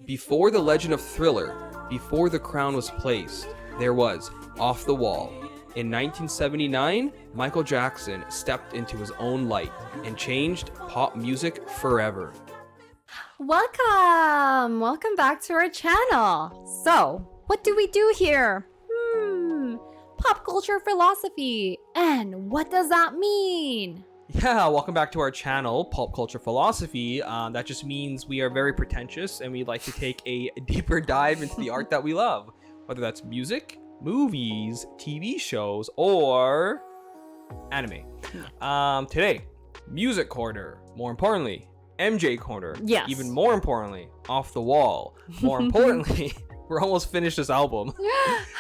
Before the legend of Thriller, before the crown was placed, there was Off the Wall. In 1979, Michael Jackson stepped into his own light and changed pop music forever. Welcome back to our channel. So, what do we do here? Pop culture philosophy. And what does that mean? Yeah, welcome back to our channel, Pop Culture Philosophy. That just means we are very pretentious and we like to take a deeper dive into the art that we love, whether that's music, movies, TV shows, or anime. Today, Music Corner. More importantly, MJ Corner. Yes. Even more importantly, Off the Wall. More importantly, we're almost finished this album.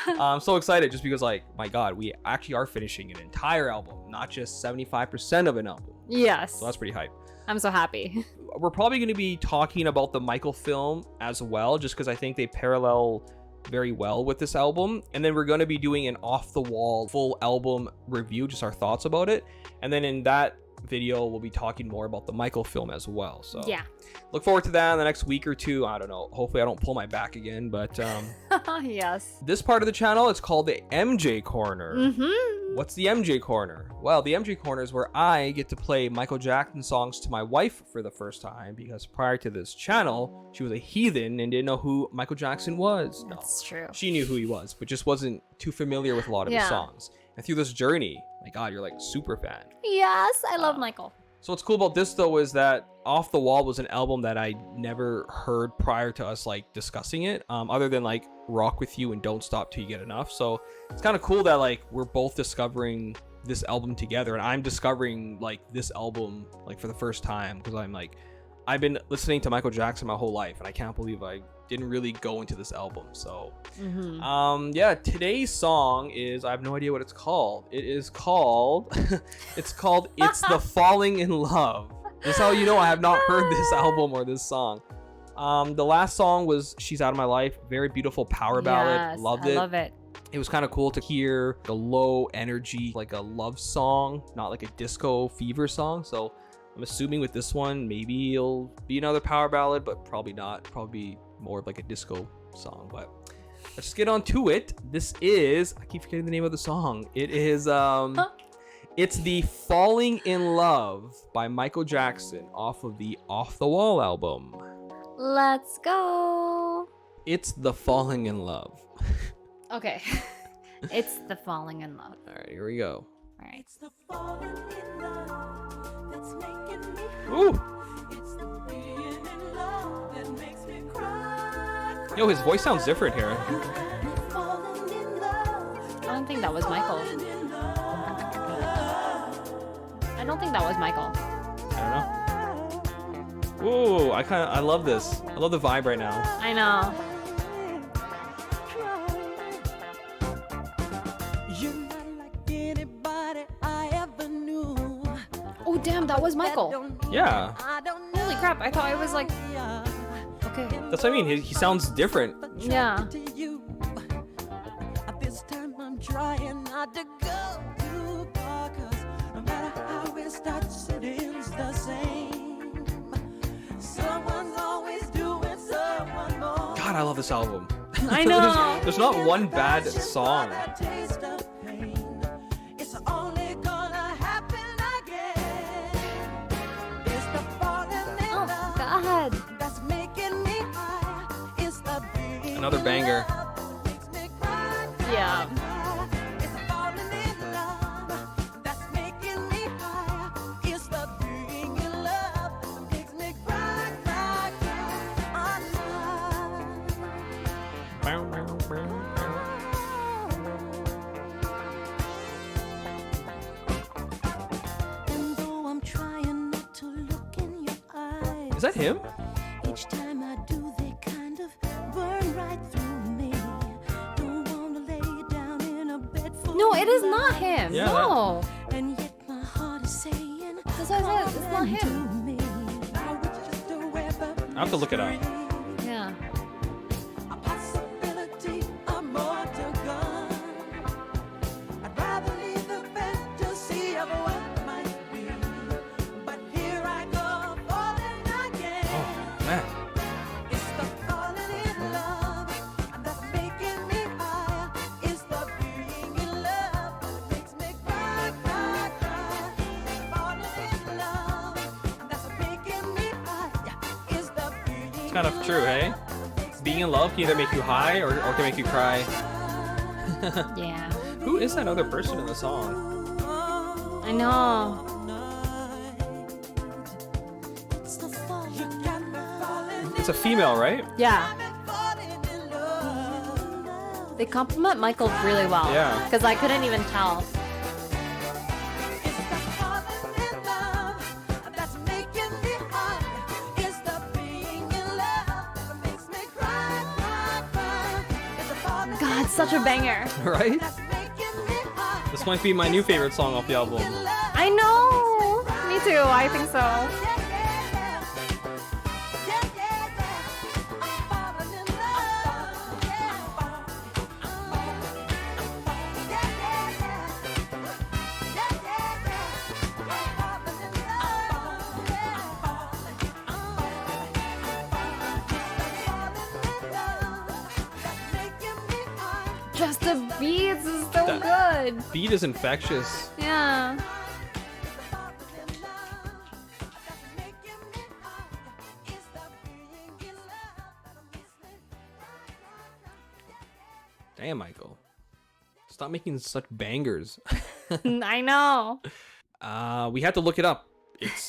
I'm so excited just because, like, my God, we actually are finishing an entire album, not just 75% of an album. Yes. So that's pretty hype. I'm so happy. We're probably going to be talking about the Michael film as well, just because I think they parallel very well with this album. And then we're going to be doing an Off the Wall full album review, just our thoughts about it. And then in that video, we'll be talking more about the Michael film as well. So yeah, look forward to that in the next week or two. I don't know. Hopefully I don't pull my back again, but yes. This part of the channel is called the MJ Corner. What's the MJ Corner? Well, the MJ Corner is where I get to play Michael Jackson songs to my wife for the first time, because prior to this channel, she was a heathen and didn't know who Michael Jackson was. That's true. She knew who he was, but just wasn't too familiar with a lot of his songs. And through this journey, my God, you're like a super fan. Yes, I love Michael. So what's cool about this though is that Off the Wall was an album that I never heard prior to us like discussing it, other than like Rock With You and Don't Stop Till You Get Enough. So it's kind of cool that like we're both discovering this album together, and I'm discovering like this album like for the first time, because I'm like, I've been listening to Michael Jackson my whole life, and I can't believe I didn't really go into this album. So yeah, today's song is, I have no idea what it's called. It is called It's the Falling in Love. That's how you know I have not heard this album or this song. The last song was She's Out of My Life. Very beautiful power ballad. Yes, Loved it. I love it. It was kind of cool to hear the low energy, like a love song, not like a disco fever song. So I'm assuming with this one, maybe it'll be another power ballad, but probably not. Probably more of like a disco song. But let's just get on to it. This is, I keep forgetting the name of the song. It is it's the Falling in Love by Michael Jackson off of the Off the Wall album. Let's go. It's the Falling in Love. Okay. It's the Falling in Love. All right, here we go. All right. It's the falling in love that's making me Ooh. It's the being in love that makes me cry. Yo, his voice sounds different here. Falling in love. I don't think that was Michael. Falling in love. I don't think that was Michael. I don't know. Ooh, I love this. I love the vibe right now. I know. You're not like anybody I ever knew. Oh, damn, that was Michael. Yeah. Holy crap, I thought it was like... Okay. That's what I mean. He sounds different. Yeah. This time I'm trying not to go too far, 'cause no matter how it starts, it ends the same. Someone's always doing someone more. God, I love this album. I know. There's not one bad song. Taste of pain. It's only gonna happen again. It's the falling in Oh, love God. that's making me high. It's the being Another banger. love that makes me cry. Yeah. It's the falling in love that's making me high. It's the being in love that makes me cry, cry, cry. And though I'm trying not to look in your eyes, Is that him? each time I do, they kind of burn right through me. Don't wanna lay down in a bed full No, it is of not lies. him. Yeah, No. And yet my heart is saying, That's what I said. It's not him. to me. Now it's just a web of I have to look it up. mystery. Yeah. A possibility, a mortal gun. I'd rather leave the fantasy of what might be. But here I go, falling again. Oh, man. It's the falling kind of true, hey? Being in love can either make you high or can make you cry. Yeah. Who is that other person in the song? I know. It's a female, right? Yeah. They compliment Michael really well. Yeah. Because I couldn't even tell. God, such a banger. Right? This might be my new favorite song off the album. I know. Me too. I think so. Just the beats is so good. Beat is infectious. Yeah. Damn, Michael. Stop making such bangers. I know. We had to look it up. It's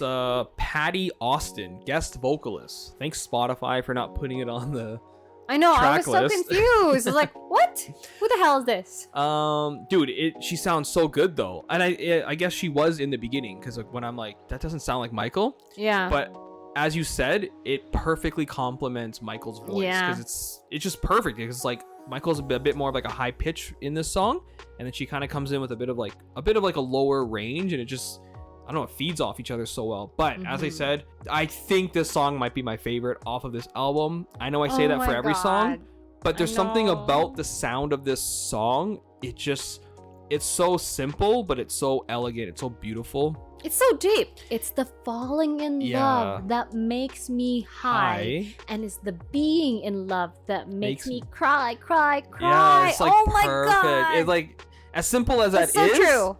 Patty Austin, guest vocalist. Thanks Spotify for not putting it on the I know. I track was so list. confused. I was like, what? Who the hell is this? Dude, she sounds so good though, and I guess she was in the beginning because like when I'm like that doesn't sound like Michael, Yeah. but as you said, it perfectly complements Michael's voice Yeah. because it's just perfect because it's like Michael's a bit more of like a high pitch in this song, and then she kind of comes in with a bit of like a lower range, and it just I don't know, it feeds off each other so well. But as I said, I think this song might be my favorite off of this album. I know I say that for every song, but there's something know. about the sound of this song. It's so simple, but it's so elegant. It's so beautiful. It's so deep. It's the falling in Yeah. love that makes me high. And it's the being in love that makes me cry. Yeah, it's like oh my perfect. God. It's like as simple as It's that so is, true.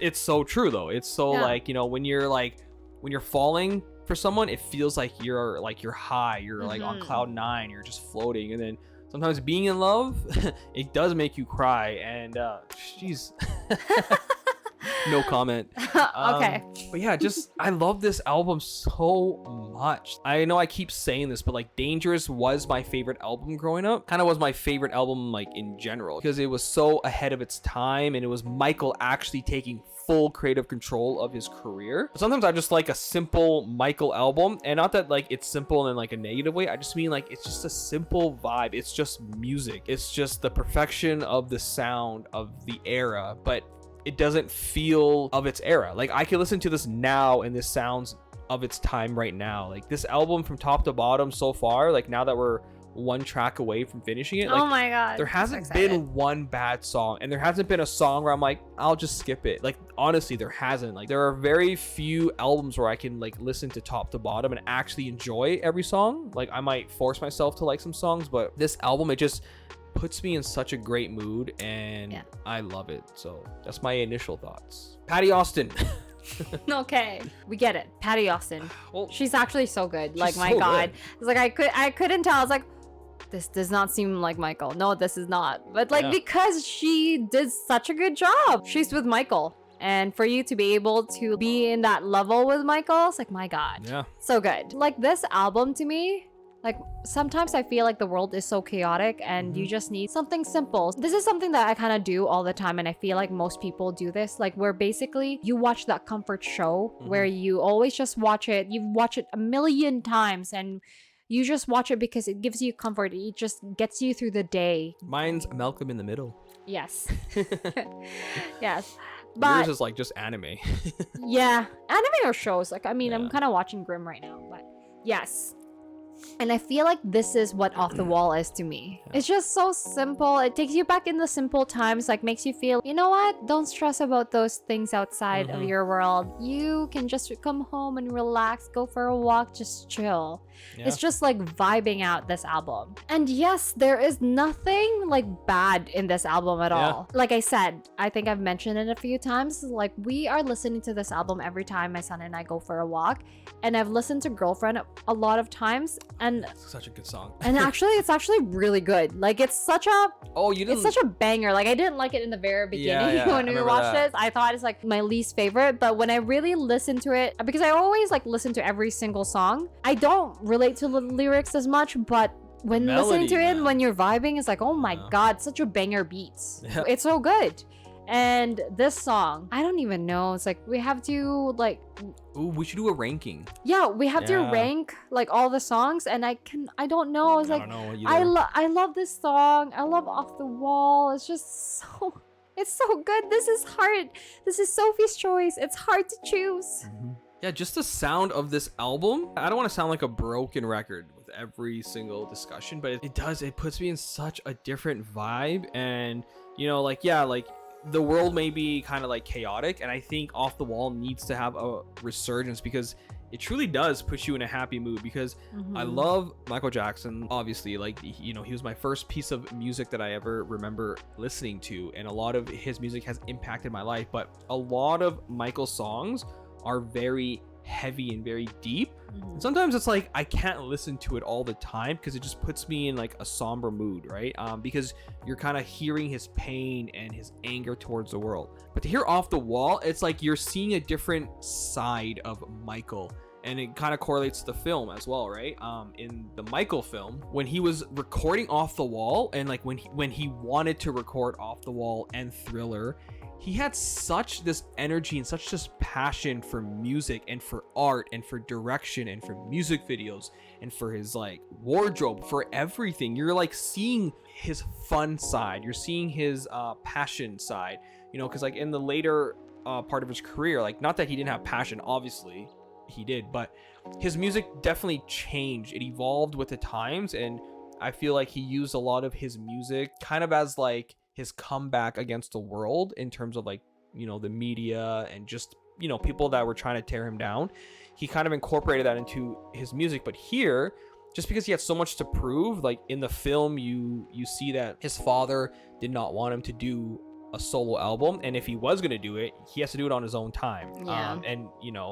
it's so true though. It's so Yeah. like, you know, when you're falling for someone, it feels like you're high, you're like on cloud 9, you're just floating. And then sometimes being in love, it does make you cry. And jeez. No comment. Okay. But yeah, just I love this album so much. I know I keep saying this, but like Dangerous was my favorite album growing up. Kind of was my favorite album like in general because it was so ahead of its time, and it was Michael actually taking full creative control of his career. Sometimes I just like a simple Michael album, and not that like it's simple in like a negative way. I just mean like it's just a simple vibe. It's just music. It's just the perfection of the sound of the era, but it doesn't feel of its era. Like I can listen to this now and this sounds of its time right now. Like this album from top to bottom so far, like now that we're one track away from finishing it, like Oh my God. there hasn't been one bad song, and there hasn't been a song where I'm like, I'll just skip it. Like honestly, there hasn't. Like there are very few albums where I can like listen to top to bottom and actually enjoy every song. Like I might force myself to like some songs, but this album, it just puts me in such a great mood, and Yeah. I love it. So that's my initial thoughts. Patty Austin. Okay, we get it. Patty Austin. Well, She's actually so good. Like my so God. good. It's like I couldn't tell. I was like, this does not seem like Michael. No, this is not. But like Yeah. because she did such a good job. She's with Michael. And for you to be able to be in that level with Michael, it's like, my God. yeah. So good. Like this album to me, like sometimes I feel like the world is so chaotic and you just need something simple. This is something that I kind of do all the time, and I feel like most people do this, like where basically you watch that comfort show where you always just watch it. You watch it a million times and you just watch it because it gives you comfort. It just gets you through the day. Mine's Malcolm in the Middle. Yes. Yes. Yours But is like just anime. yeah, anime or shows. Like, I mean, I'm Yeah. kind of watching Grimm right now, but yes. And I feel like this is what Off the Wall is to me. It's just so simple. It takes you back in the simple times, like makes you feel, you know what? Don't stress about those things outside of your world. You can just come home and relax, go for a walk, just chill. Yeah. It's just like vibing out this album. And yes, there is nothing like bad in this album at all. Like I said, I think I've mentioned it a few times. Like we are listening to this album every time my son and I go for a walk. And I've listened to Girlfriend a lot of times. And It's such a good song. and actually it's actually really good. Like it's such a Oh, you didn't. it's such a banger. Like I didn't like it in the very beginning yeah, when I we remember watched that. this. I thought it's like my least favorite, but when I really listened to it, because I always like listen to every single song, I don't relate to the lyrics as much, but when listening to melody, it, man. when you're vibing, it's like, oh my Yeah. god, such a banger beats. Yeah. It's so good. And this song, I don't even know. It's like we have to like, Ooh, we should do a ranking. yeah, we have to Yeah. rank like all the songs, and I don't know. It's I like don't know. I love this song. I love Off the Wall. It's just so it's so good. This is hard. This is Sophie's choice. It's hard to choose. Yeah, just the sound of this album. I don't want to sound like a broken record with every single discussion, but it does. It puts me in such a different vibe, and like yeah, like the world may be kind of like chaotic, and I think Off the Wall needs to have a resurgence because it truly does put you in a happy mood. Because I Mhm. love Michael Jackson, obviously. Like he was my first piece of music that I ever remember listening to, and a lot of his music has impacted my life. But a lot of Michael's songs are very heavy and very deep. Mhm. And sometimes it's like I can't listen to it all the time because it just puts me in like a somber mood, right? Because you're kind of hearing his pain and his anger towards the world. But to hear Off the Wall, it's like you're seeing a different side of Michael. And it kind of correlates to the film as well, right? In the Michael film, when he was recording Off the Wall, and like when he wanted to record Off the Wall and Thriller, he had such this energy and such this passion for music and for art and for direction and for music videos and for his like wardrobe, for everything. You're like seeing his fun side, you're seeing his passion side, because like in the later part of his career, like not that he didn't have passion, obviously he did, but his music definitely changed. It evolved with the times, and I feel like he used a lot of his music kind of as like his comeback against the world in terms of like the media and just people that were trying to tear him down. He kind of incorporated that into his music. But here, just because he had so much to prove, like in the film you see that his father did not want him to do a solo album, and if he was going to do it, he has to do it on his own time. Yeah. And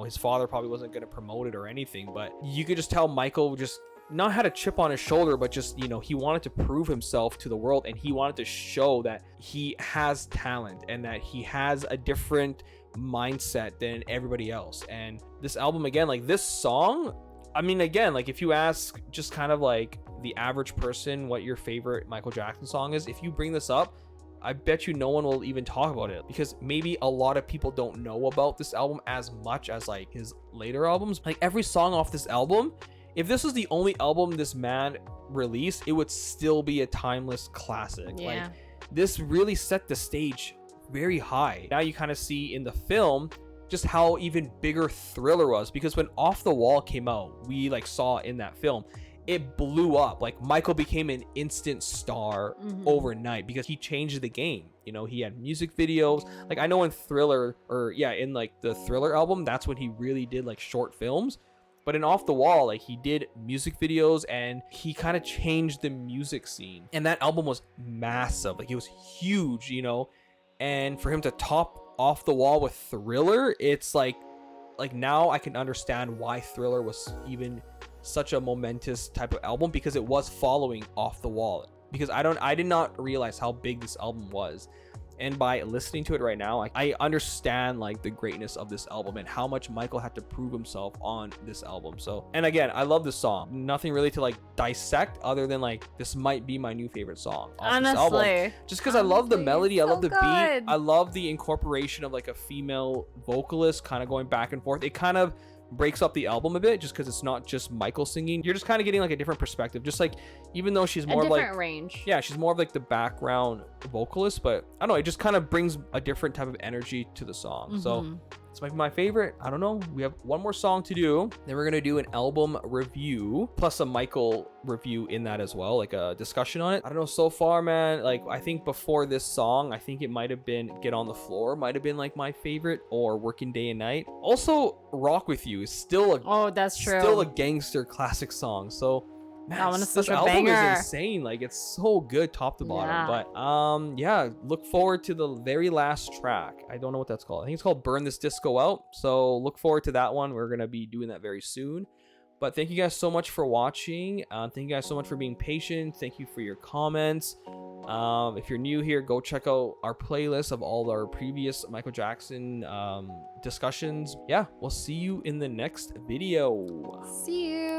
his father probably wasn't going to promote it or anything, but you could just tell Michael just not had a chip on his shoulder, but just he wanted to prove himself to the world, and he wanted to show that he has talent and that he has a different mindset than everybody else. And this album, again, like this song, I mean, again, like if you ask just kind of like the average person what your favorite Michael Jackson song is, if you bring this up, I bet you no one will even talk about it, because maybe a lot of people don't know about this album as much as like his later albums. Like every song off this album, if this was the only album this man released, it would still be a timeless classic. Yeah. Like this really set the stage very high. Now you kind of see in the film just how even bigger Thriller was, because when Off the Wall came out, we like saw in that film, it blew up. Like Michael became an instant star overnight because he changed the game. He had music videos. Like I know in Thriller, or yeah, in like the Thriller album, that's when he really did like short films. But in Off the Wall, like he did music videos, and he kind of changed the music scene. And that album was massive. Like it was huge, and for him to top Off the Wall with Thriller, it's like now I can understand why Thriller was even such a momentous type of album, because it was following Off the Wall. Because I did not realize how big this album was, and by listening to it right now, I understand like the greatness of this album and how much Michael had to prove himself on this album. So, and again, I love this song. Nothing really to like dissect other than like this might be my new favorite song off this album. Honestly. Just because I love the Honestly, melody, I it's love so the beat, good. I love the incorporation of like a female vocalist kind of going back and forth. It kind of breaks up the album a bit just because it's not just Michael singing. You're just kind of getting like a different perspective. Just like, even though she's more a of different like range. yeah, she's more of like the background vocalist, but I don't know, it just kind of brings a different type of energy to the song. So this might be my favorite. I don't know. We have one more song to do, then we're gonna do an album review plus a Michael review in that as well, like a discussion on it. I don't know, so far, man, like I think before this song, I think it might have been Get on the Floor, might have been like my favorite, or Working Day and Night. Also, Rock With You is still That's true. still a gangster classic song. So man, That one is this such a album banger. is insane. Like it's so good top to bottom. Yeah. But yeah, look forward to the very last track. I don't know what that's called. I think it's called Burn This Disco Out. So look forward to that one. We're gonna be doing that very soon. But thank you guys so much for watching. Thank you guys so much for being patient. Thank you for your comments. If you're new here, go check out our playlist of all our previous Michael Jackson discussions. Yeah, we'll see you in the next video. See you.